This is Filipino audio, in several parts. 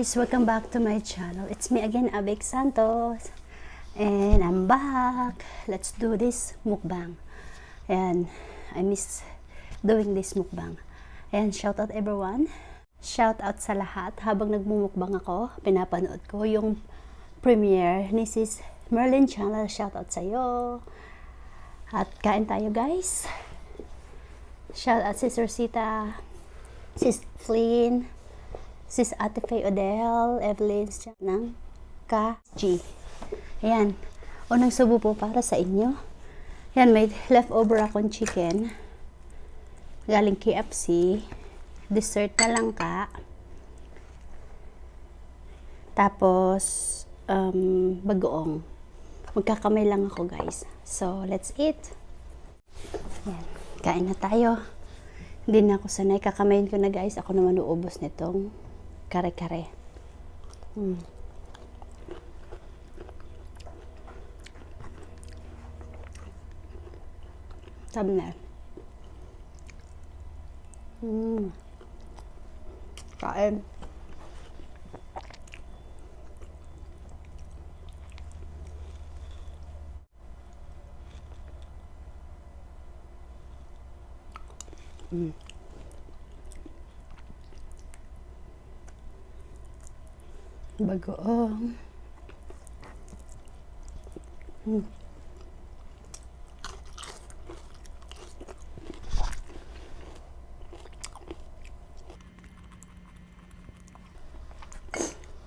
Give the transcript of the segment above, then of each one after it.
guys, welcome back to my channel. It's me again, Abik Santos, and I'm back. Let's do this mukbang. And I miss doing this mukbang. And shout out everyone. Shout out sa lahat. Habang nagmumukbang ako, pinapanood ko yung premiere ni Sis Merlin Channel. Shout out sa iyo. At kain tayo guys. Shout out Sis Rosita, Sis Flynn, Sis Ate Faye Odell, Evelyn ng KG. Ayan. Unang subo po para sa inyo. Ayan, may leftover akong chicken. Galing KFC. Dessert na lang ka. Tapos, bagoong. Magkakamay lang ako guys. So, let's eat. Ayan. Kain na tayo. Hindi na ako sanay. Kakamayin ko na guys. Ako naman uubos nitong kare-kare. Thumbnail. Kain. Bagoong.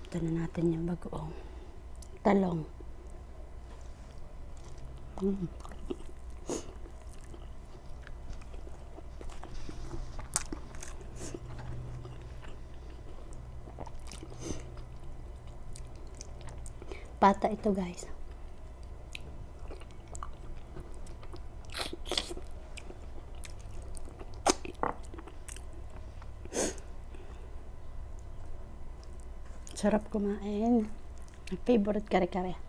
Ito na natin yung bagoong. Talong. Pata ito guys. Sarap kumain. Ang favorite kare-kare.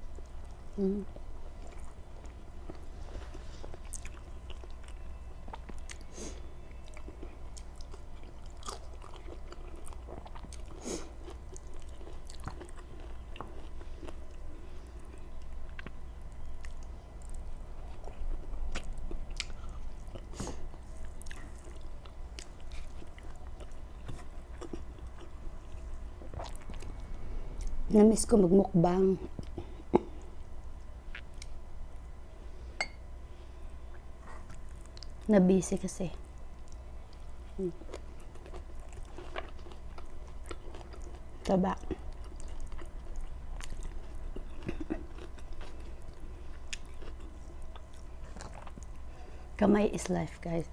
Namiss ko magmukbang. Na-busy kasi. Taba. Kamay is life, guys.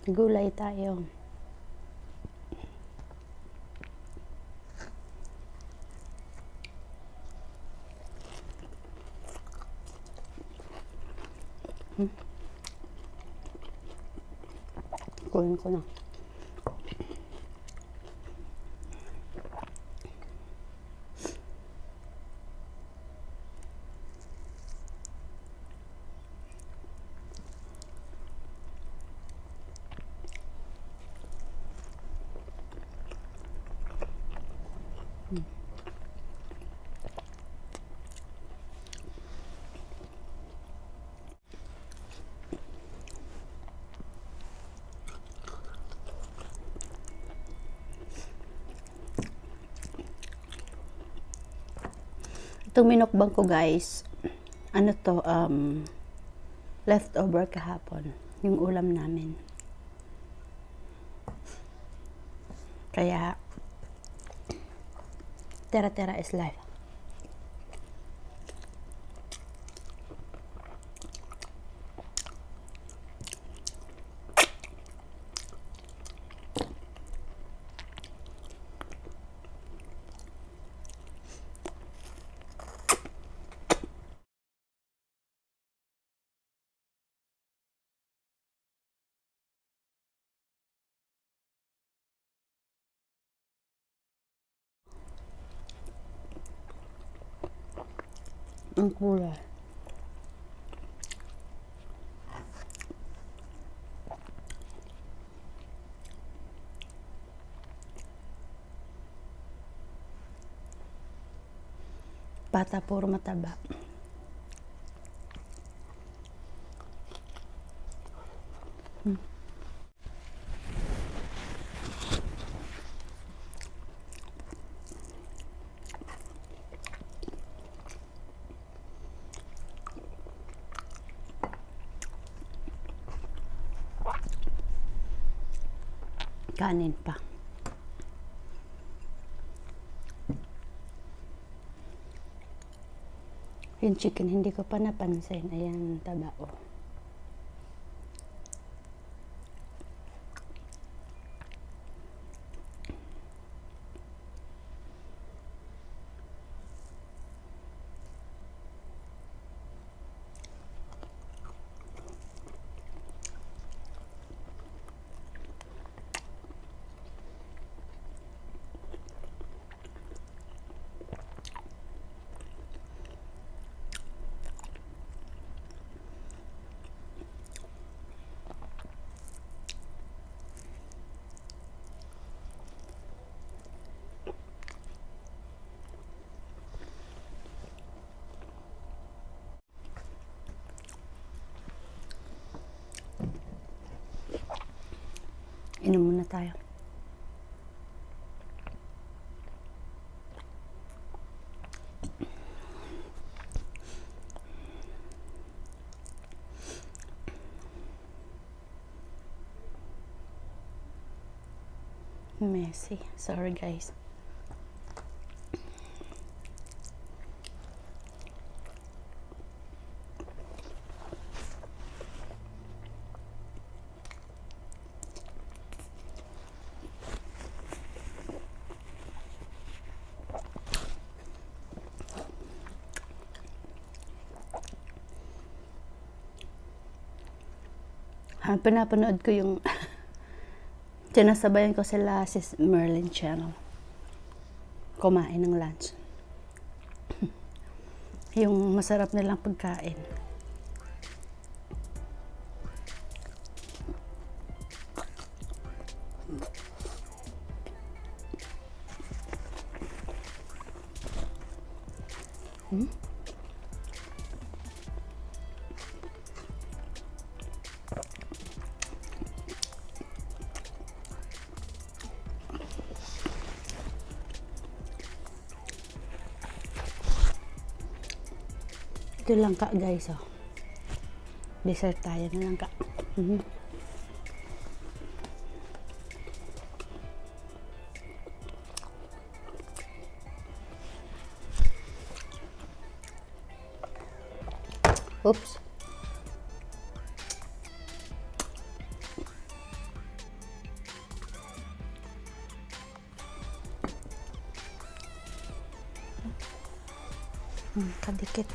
Gulay tayo. Kunin ko na. Itong minukbang ko guys, ano to, leftover kahapon, yung ulam namin. Kaya, tera-tera is life. Ang kulay. Pata puro mataba. Kanin pa. Yung chicken, hindi ko pa napansin. Ayan, taba o. Inom muna tayo. Messy. Sorry guys. Pinapanood ko yung sinasabayan ko sila si Merlin Channel kumain ng lunch. Yung masarap nilang pagkain. Ito lang ka guys, oh. Dessert tayo na lang ka. Oops. Kadikit.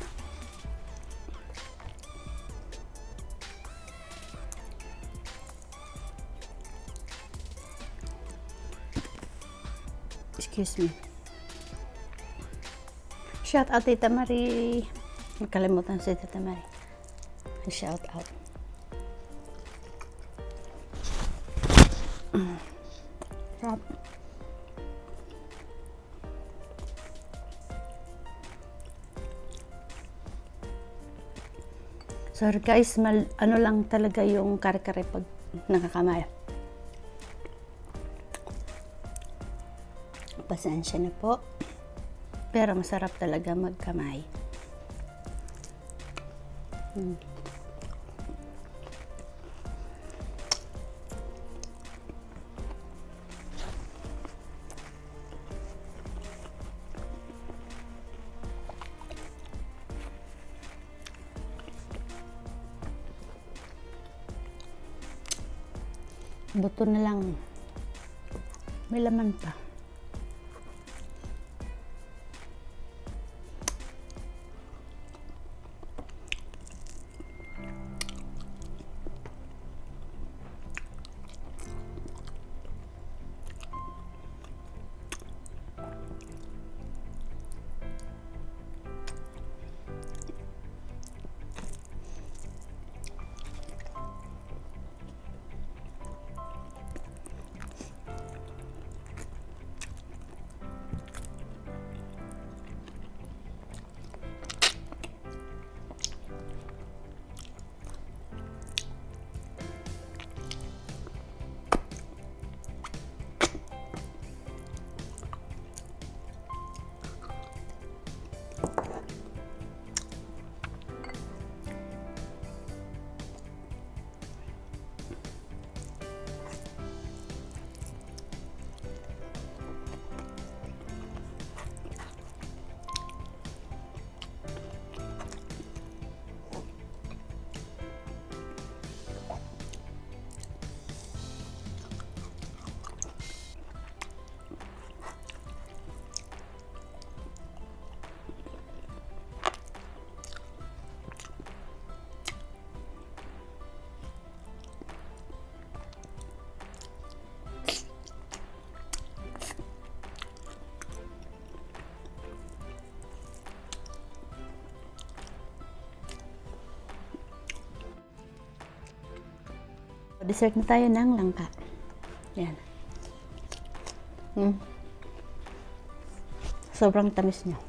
Excuse me. Shout out Tita Marie. Nakalimutan si Tita Marie. Shout out. Sarap. Sorry guys, ano lang talaga yung kare-kare pag nakakamay. Pasensya na po. Pero masarap talaga magkamay. Buto na lang. May laman pa. Dessert na tayo ng langka. Yan. Sobrang tamis niya.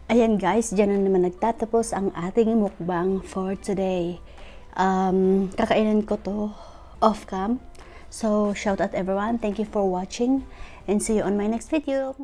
Ayan guys, dyan na naman nagtatapos ang ating mukbang for today. Kakainin ko to off cam. So, shout out everyone. Thank you for watching and see you on my next video.